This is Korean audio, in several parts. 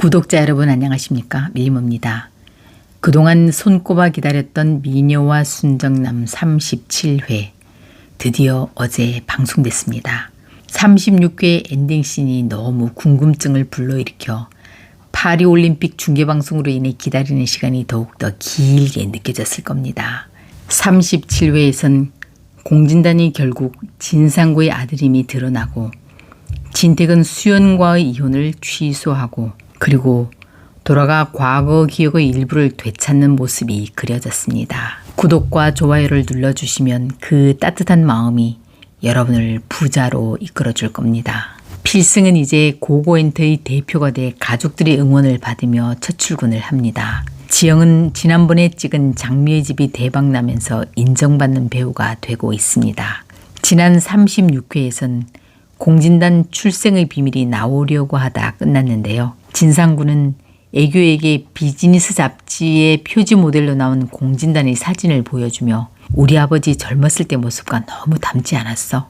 구독자 여러분 안녕하십니까? 밀림입니다. 그동안 손꼽아 기다렸던 미녀와 순정남 37회 드디어 어제 방송됐습니다. 36회 엔딩씬이 너무 궁금증을 불러일으켜 파리올림픽 중계방송으로 인해 기다리는 시간이 더욱더 길게 느껴졌을 겁니다. 37회에선 공진단이 결국 진상구의 아들임이 드러나고 진택은 수연과의 이혼을 취소하고 그리고 돌아가 과거 기억의 일부를 되찾는 모습이 그려졌습니다. 구독과 좋아요를 눌러주시면 그 따뜻한 마음이 여러분을 부자로 이끌어줄 겁니다. 필승은 이제 고고엔터의 대표가 돼 가족들의 응원을 받으며 첫 출근을 합니다. 지영은 지난번에 찍은 장미의 집이 대박나면서 인정받는 배우가 되고 있습니다. 지난 36회에선 공진단 출생의 비밀이 나오려고 하다 끝났는데요. 진상구는 애교에게 비즈니스 잡지의 표지 모델로 나온 공진단의 사진을 보여주며 우리 아버지 젊었을 때 모습과 너무 닮지 않았어?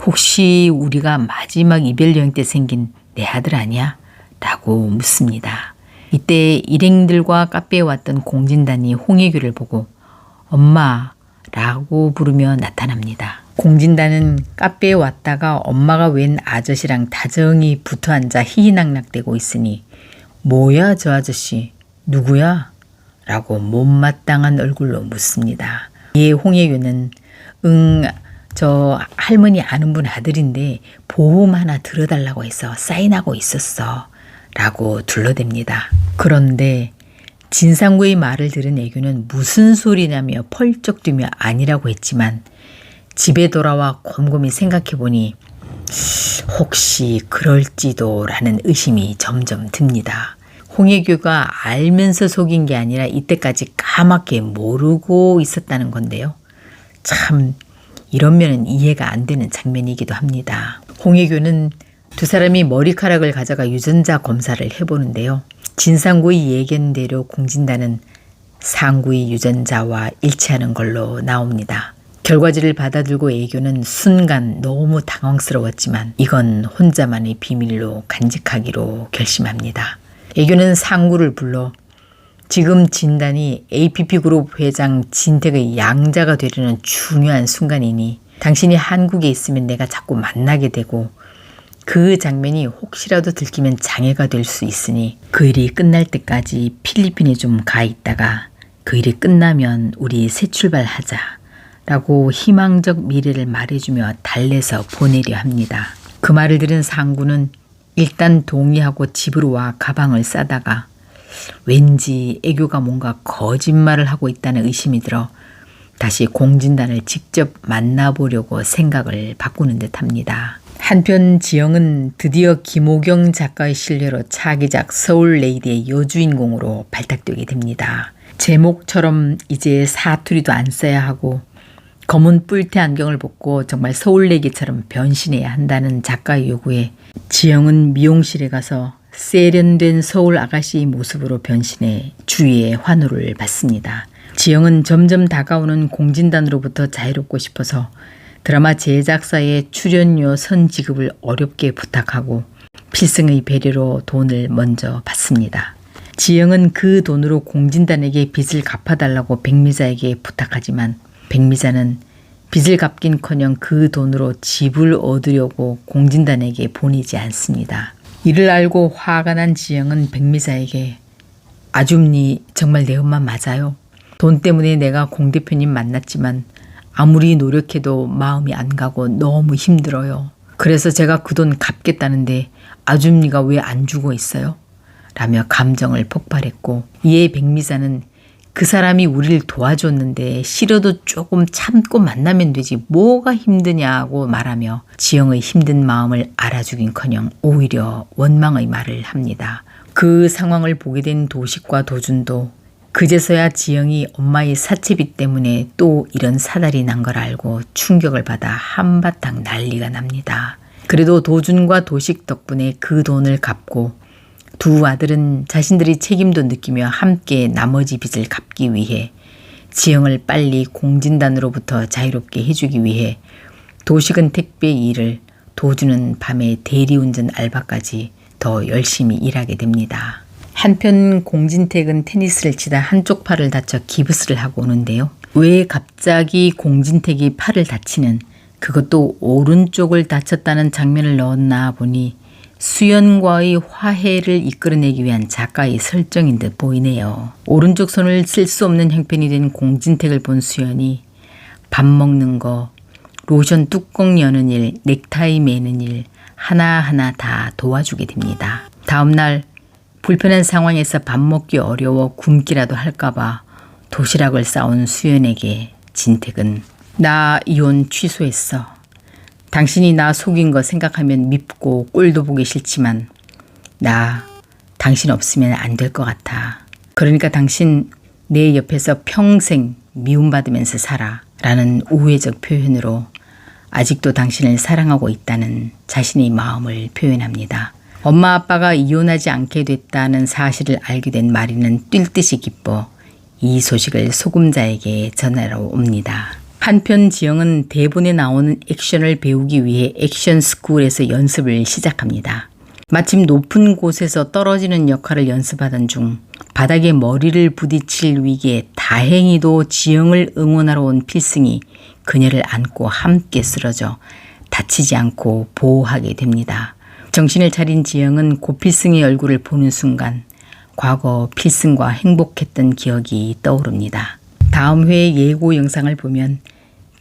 혹시 우리가 마지막 이별 여행 때 생긴 내 아들 아니야? 라고 묻습니다. 이때 일행들과 카페에 왔던 공진단이 홍혜교를 보고 엄마 라고 부르며 나타납니다. 공진단은 카페에 왔다가 엄마가 웬 아저씨랑 다정히 붙어앉아 희희낙낙대고 있으니 뭐야 저 아저씨 누구야? 라고 못마땅한 얼굴로 묻습니다. 이에 홍혜교는 저 할머니 아는 분 아들인데 보험 하나 들어달라고 해서 사인하고 있었어 라고 둘러댑니다. 그런데 진상구의 말을 들은 애교는 무슨 소리냐며 펄쩍 뛰며 아니라고 했지만 집에 돌아와 곰곰이 생각해보니 혹시 그럴지도 라는 의심이 점점 듭니다. 홍혜교가 알면서 속인 게 아니라 이때까지 까맣게 모르고 있었다는 건데요. 참 이런 면은 이해가 안 되는 장면이기도 합니다. 홍혜교는 두 사람이 머리카락을 가져가 유전자 검사를 해보는데요. 진상구의 예견대로 공진단은 상구의 유전자와 일치하는 걸로 나옵니다. 결과지를 받아들고 애교는 순간 너무 당황스러웠지만 이건 혼자만의 비밀로 간직하기로 결심합니다. 애교는 상구를 불러 지금 진단이 APP그룹 회장 진택의 양자가 되려는 중요한 순간이니 당신이 한국에 있으면 내가 자꾸 만나게 되고 그 장면이 혹시라도 들키면 장애가 될 수 있으니 그 일이 끝날 때까지 필리핀에 좀 가 있다가 그 일이 끝나면 우리 새 출발하자 라고 희망적 미래를 말해주며 달래서 보내려 합니다. 그 말을 들은 상구는 일단 동의하고 집으로 와 가방을 싸다가 왠지 애교가 뭔가 거짓말을 하고 있다는 의심이 들어 다시 공진단을 직접 만나보려고 생각을 바꾸는 듯합니다. 한편 지영은 드디어 김호경 작가의 신뢰로 차기작 서울레이디의 여주인공으로 발탁되게 됩니다. 제목처럼 이제 사투리도 안 써야 하고 검은 뿔테 안경을 벗고 정말 서울레이디처럼 변신해야 한다는 작가의 요구에 지영은 미용실에 가서 세련된 서울 아가씨의 모습으로 변신해 주위의 환호를 받습니다. 지영은 점점 다가오는 공진단으로부터 자유롭고 싶어서 드라마 제작사의 출연료 선지급을 어렵게 부탁하고 필승의 배려로 돈을 먼저 받습니다. 지영은 그 돈으로 공진단에게 빚을 갚아달라고 백미자에게 부탁하지만 백미자는 빚을 갚긴커녕 그 돈으로 집을 얻으려고 공진단에게 보내지 않습니다. 이를 알고 화가 난 지영은 백미자에게 아줌니 정말 내 엄마 맞아요? 돈 때문에 내가 공 대표님 만났지만 아무리 노력해도 마음이 안 가고 너무 힘들어요. 그래서 제가 그 돈 갚겠다는데 아줌니가 왜 안 주고 있어요? 라며 감정을 폭발했고 이에 백미자는 그 사람이 우리를 도와줬는데 싫어도 조금 참고 만나면 되지 뭐가 힘드냐고 말하며 지영의 힘든 마음을 알아주긴커녕 오히려 원망의 말을 합니다. 그 상황을 보게 된 도식과 도준도 그제서야 지영이 엄마의 사채빚 때문에 또 이런 사달이 난 걸 알고 충격을 받아 한바탕 난리가 납니다. 그래도 도준과 도식 덕분에 그 돈을 갚고 두 아들은 자신들이 책임도 느끼며 함께 나머지 빚을 갚기 위해 지영을 빨리 공진단으로부터 자유롭게 해주기 위해 도식은 택배 일을, 도준은 밤에 대리운전 알바까지 더 열심히 일하게 됩니다. 한편 공진택은 테니스를 치다 한쪽 팔을 다쳐 기부스를 하고 오는데요. 왜 갑자기 공진택이 팔을 다치는, 그것도 오른쪽을 다쳤다는 장면을 넣었나 보니 수연과의 화해를 이끌어내기 위한 작가의 설정인 듯 보이네요. 오른쪽 손을 쓸 수 없는 형편이 된 공진택을 본 수연이 밥 먹는 거, 로션 뚜껑 여는 일, 넥타이 매는 일 하나하나 다 도와주게 됩니다. 다음날 불편한 상황에서 밥 먹기 어려워 굶기라도 할까봐 도시락을 싸온 수연에게 진택은 나 이혼 취소했어. 당신이 나 속인 거 생각하면 밉고 꼴도 보기 싫지만 나 당신 없으면 안 될 것 같아. 그러니까 당신 내 옆에서 평생 미움받으면서 살아 라는 우회적 표현으로 아직도 당신을 사랑하고 있다는 자신의 마음을 표현합니다. 엄마 아빠가 이혼하지 않게 됐다는 사실을 알게 된 마리는 뛸 듯이 기뻐 이 소식을 소금자에게 전하러 옵니다. 한편 지영은 대본에 나오는 액션을 배우기 위해 액션 스쿨에서 연습을 시작합니다. 마침 높은 곳에서 떨어지는 역할을 연습하던 중 바닥에 머리를 부딪힐 위기에 다행히도 지영을 응원하러 온 필승이 그녀를 안고 함께 쓰러져 다치지 않고 보호하게 됩니다. 정신을 차린 지영은 고필승의 얼굴을 보는 순간 과거 필승과 행복했던 기억이 떠오릅니다. 다음 회의 예고 영상을 보면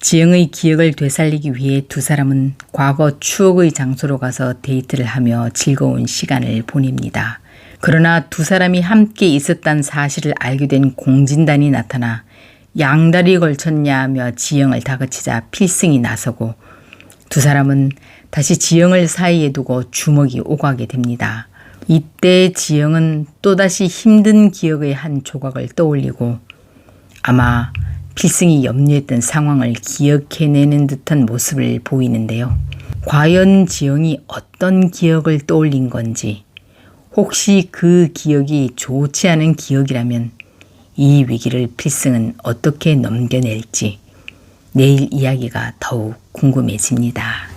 지영의 기억을 되살리기 위해 두 사람은 과거 추억의 장소로 가서 데이트를 하며 즐거운 시간을 보냅니다. 그러나 두 사람이 함께 있었다는 사실을 알게 된 공진단이 나타나 양다리 걸쳤냐며 지영을 다그치자 필승이 나서고 두 사람은 다시 지영을 사이에 두고 주먹이 오가게 됩니다. 이때 지영은 또다시 힘든 기억의 한 조각을 떠올리고 아마 필승이 염려했던 상황을 기억해내는 듯한 모습을 보이는데요. 과연 지영이 어떤 기억을 떠올린 건지, 혹시 그 기억이 좋지 않은 기억이라면 이 위기를 필승은 어떻게 넘겨낼지 내일 이야기가 더욱 궁금해집니다.